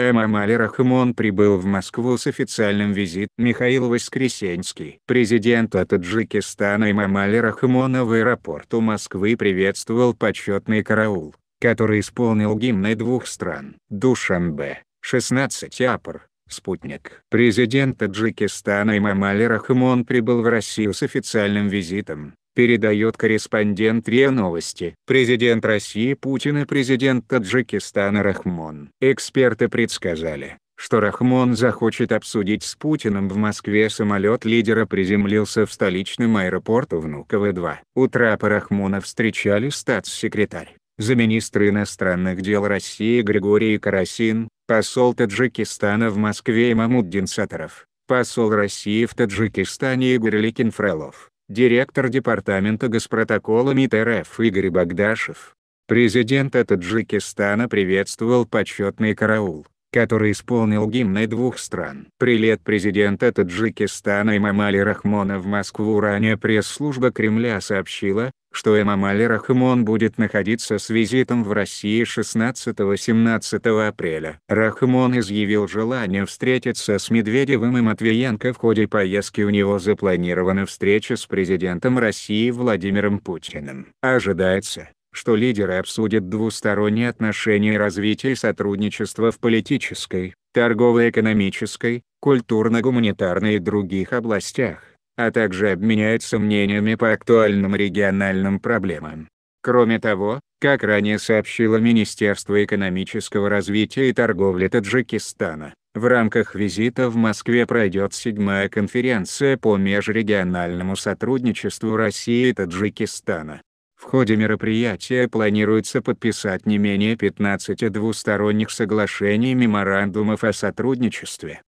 Эмомали Рахмон прибыл в Москву с официальным визитом. Михаил Воскресенский. Президента Таджикистана Эмомали Рахмона в аэропорту Москвы приветствовал почетный караул, который исполнил гимны двух стран. Душанбе, 16 апр. Спутник. Президент Таджикистана Эмомали Рахмон прибыл в Россию с официальным визитом, передает корреспондент РИА Новости. Президент России Путин и президент Таджикистана Рахмон. Эксперты предсказали, что Рахмон захочет обсудить с Путиным в Москве. Самолет лидера приземлился в столичном аэропорту Внуково-2. У трапа Рахмона встречали статс-секретарь, замминистра иностранных дел России Григорий Карасин, посол Таджикистана в Москве Имамуддин Сатаров, посол России в Таджикистане Игорь Ликин-Фролов, директор департамента госпротокола МИД РФ Игорь Багдашев. Президента Таджикистана приветствовал почетный караул, который исполнил гимны двух стран. Прилет президента Таджикистана Эмомали Рахмона в Москву. Ранее пресс-служба Кремля сообщила, что Эмомали Рахмон будет находиться с визитом в России 16-17 апреля. Рахмон изъявил желание встретиться с Медведевым и Матвиенко. В ходе поездки у него запланирована встреча с президентом России Владимиром Путиным. Ожидается, что лидеры обсудят двусторонние отношения и развитие сотрудничества в политической, торгово-экономической, культурно-гуманитарной и других областях, а также обменяются мнениями по актуальным региональным проблемам. Кроме того, как ранее сообщило Министерство экономического развития и торговли Таджикистана, в рамках визита в Москве пройдет 7-я конференция по межрегиональному сотрудничеству России и Таджикистана. В ходе мероприятия планируется подписать не менее 15 двусторонних соглашений и меморандумов о сотрудничестве.